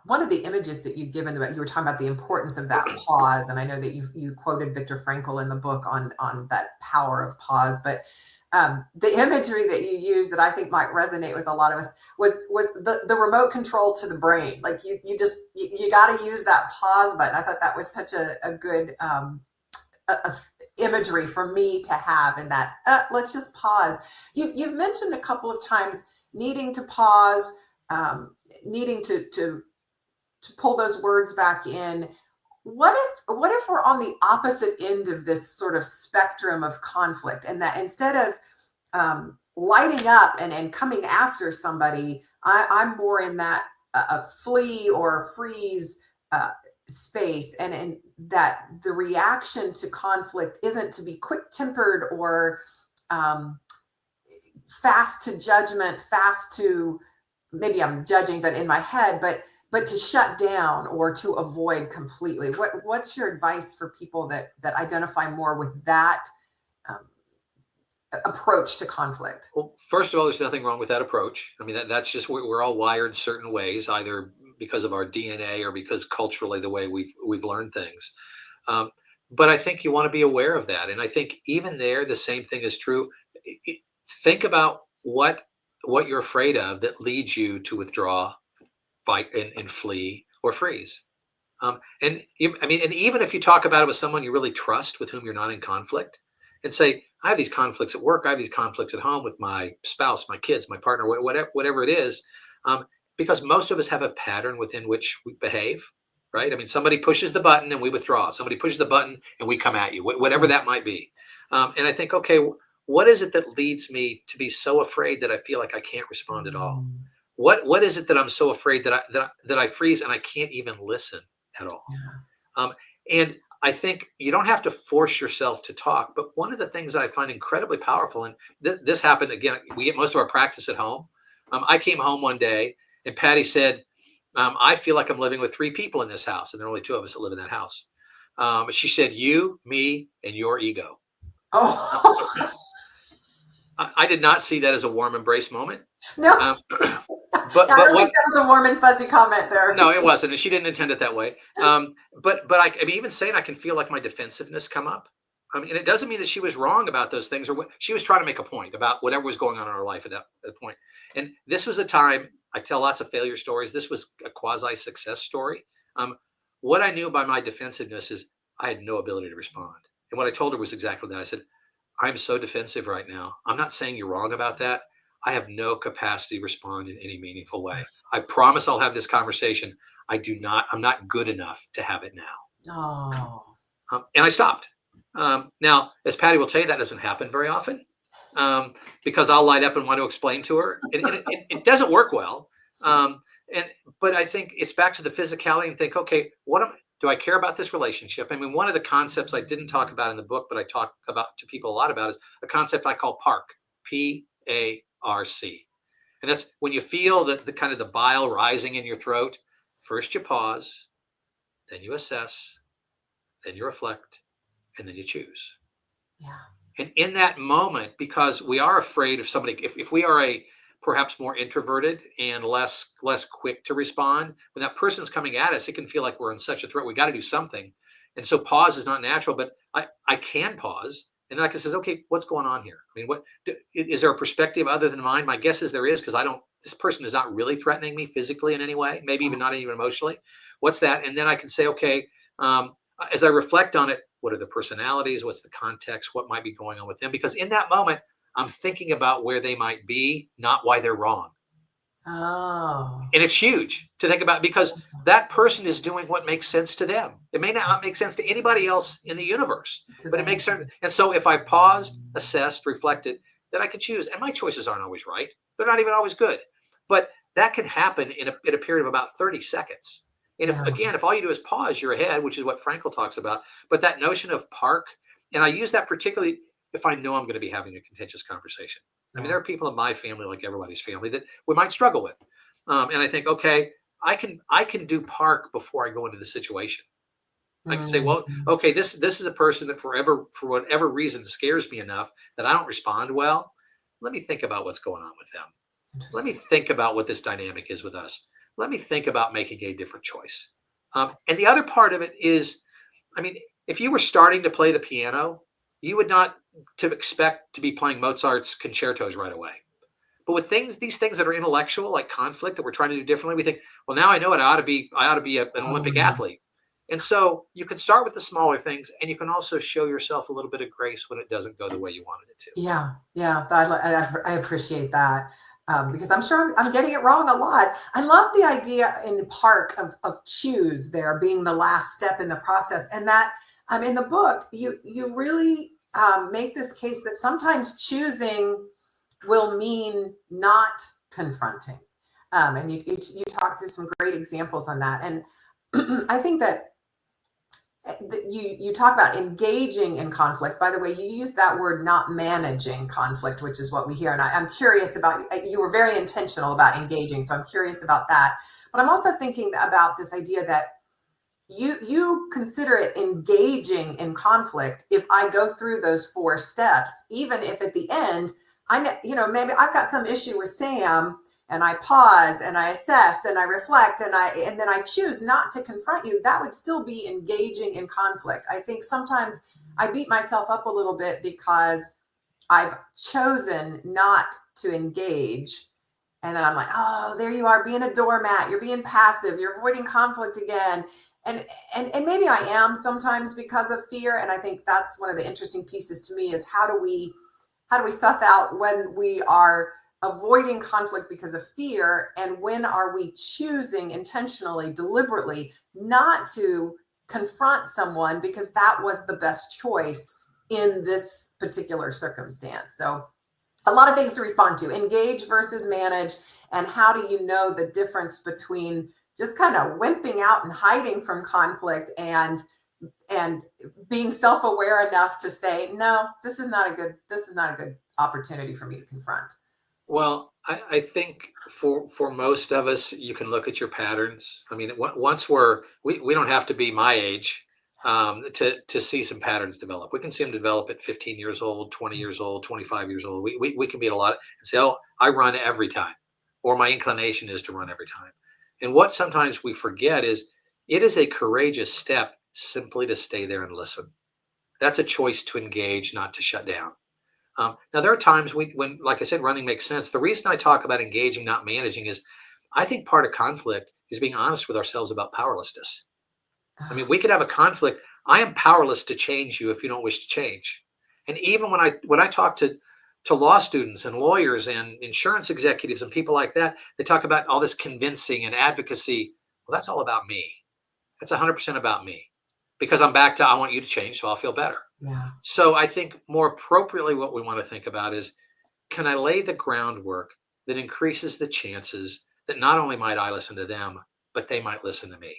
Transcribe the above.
one of the images that you've given about, you were talking about the importance of that pause, and I know that you quoted Viktor Frankl in the book on that power of pause, but the imagery that you used that I think might resonate with a lot of us was the remote control to the brain. Like you got to use that pause button. I thought that was such a good imagery for me to have, in that let's just pause. You've mentioned a couple of times needing to pause, needing to pull those words back in. What if we're on the opposite end of this sort of spectrum of conflict, and that instead of lighting up and coming after somebody, I'm more in that flee or freeze space, and that the reaction to conflict isn't to be quick-tempered or fast to judgment, fast to, maybe I'm judging, but in my head, but to shut down or to avoid completely. What's your advice for people that identify more with that approach to conflict? Well, first of all, there's nothing wrong with that approach. I mean, that's just, we're all wired certain ways, either because of our DNA or because culturally the way we've learned things. But I think you want to be aware of that. And I think even there, the same thing is true. Think about what you're afraid of that leads you to withdraw, fight, and flee or freeze. And even if you talk about it with someone you really trust, with whom you're not in conflict, and say, I have these conflicts at work, I have these conflicts at home with my spouse, my kids, my partner, whatever it is, because most of us have a pattern within which we behave, right? I mean, somebody pushes the button and we withdraw. Somebody pushes the button and we come at you, whatever that might be. And I think, okay, what is it that leads me to be so afraid that I feel like I can't respond at all? What is it that I'm so afraid that I freeze and I can't even listen at all? And I think you don't have to force yourself to talk, but one of the things that I find incredibly powerful, and this happened again, we get most of our practice at home. I came home one day and Patty said, I feel like I'm living with 3 people in this house, and there are only 2 of us that live in that house. She said, you, me, and your ego. Oh. I did not see that as a warm embrace moment. No. But I don't think that was a warm and fuzzy comment there. No, it wasn't, and she didn't intend it that way. But I mean, even saying, I can feel like my defensiveness come up. I mean, and it doesn't mean that she was wrong about those things, or what she was trying to make a point about whatever was going on in our life at that point. And this was a time, I tell lots of failure stories. This was a quasi success story. What I knew by my defensiveness is I had no ability to respond. And what I told her was exactly that. I said, I'm so defensive right now. I'm not saying you're wrong about that. I have no capacity to respond in any meaningful way. I promise I'll have this conversation. I'm not good enough to have it now. Oh. And I stopped. Now, as Patty will tell you, that doesn't happen very often, because I'll light up and want to explain to her. It doesn't work well. But I think it's back to the physicality and think, okay, do I care about this relationship? I mean, one of the concepts I didn't talk about in the book, but I talk about to people a lot about, is a concept I call PARC, PARC. And that's when you feel the kind of the bile rising in your throat. First you pause, then you assess, then you reflect, and then you choose. Yeah. And in that moment, because we are afraid of somebody, if we are perhaps more introverted and less quick to respond, when that person's coming at us, it can feel like we're in such a threat. We got to do something. And so pause is not natural, but I can pause. And then I can say, okay, what's going on here? I mean, is there a perspective other than mine? My guess is there is, because this person is not really threatening me physically in any way, maybe even not even emotionally. What's that? And then I can say, okay, as I reflect on it, what are the personalities? What's the context? What might be going on with them? Because in that moment, I'm thinking about where they might be, not why they're wrong. Oh. And it's huge to think about, because that person is doing what makes sense to them. It may not make sense to anybody else in the universe, but it makes sense. And so if I've paused, assessed, reflected, then I can choose. And my choices aren't always right. They're not even always good. But that can happen in a period of about 30 seconds. And if all you do is pause, you're ahead, which is what Frankl talks about. But that notion of PARC, and I use that particularly if I know I'm going to be having a contentious conversation. I mean, there are people in my family, like everybody's family, that we might struggle with. And I think, okay, I can do PARC before I go into the situation. I can say, well, okay, this is a person that for whatever reason scares me enough that I don't respond well. Let me think about what's going on with them. Let me think about what this dynamic is with us. let me think about making a different choice. And the other part of it is, I mean, if you were starting to play the piano, you would not to expect to be playing Mozart's concertos right away. But with these things that are intellectual, like conflict that we're trying to do differently, we think, well, now I know it. I ought to be an Oh, Olympic yeah. athlete. And so you can start with the smaller things, and you can also show yourself a little bit of grace when it doesn't go the way you wanted it to. Yeah, yeah, I appreciate that, because I'm sure I'm getting it wrong a lot. I love the idea in PARC of choose there being the last step in the process, and that in the book you really make this case that sometimes choosing will mean not confronting, and you talk through some great examples on that, and I think that you talk about engaging in conflict. By the way, you use that word, not managing conflict, which is what we hear. And I'm curious about, you were very intentional about engaging. So I'm curious about that. But I'm also thinking about this idea that you consider it engaging in conflict if I go through those 4 steps, even if at the end maybe I've got some issue with Sam, and I pause and I assess and I reflect and then I choose not to confront you. That would still be engaging in conflict. I think sometimes I beat myself up a little bit because I've chosen not to engage. And then I'm like, oh, there you are being a doormat. You're being passive. You're avoiding conflict again. And, and maybe I am sometimes because of fear. And I think that's one of the interesting pieces to me is how do we suss out when we are avoiding conflict because of fear, and when are we choosing intentionally, deliberately not to confront someone because that was the best choice in this particular circumstance. So a lot of things to respond to: engage versus manage, and how do you know the difference between just kind of wimping out and hiding from conflict and being self-aware enough to say, no, this is not a good opportunity for me to confront. Well, I think for most of us, you can look at your patterns. I mean, once we don't have to be my age to see some patterns develop. We can see them develop at 15 years old, 20 years old, 25 years old. We can be at a lot and say, oh, I run every time, or my inclination is to run every time. And what sometimes we forget is it is a courageous step simply to stay there and listen. That's a choice to engage, not to shut down. Now, there are times when, like I said, running makes sense. The reason I talk about engaging, not managing, is I think part of conflict is being honest with ourselves about powerlessness. I mean, we could have a conflict. I am powerless to change you if you don't wish to change. And even when I talk to law students and lawyers and insurance executives and people like that, they talk about all this convincing and advocacy. Well, that's all about me. That's 100% about me, because I'm back to I want you to change so I'll feel better. Yeah. So I think more appropriately, what we want to think about is, can I lay the groundwork that increases the chances that not only might I listen to them, but they might listen to me?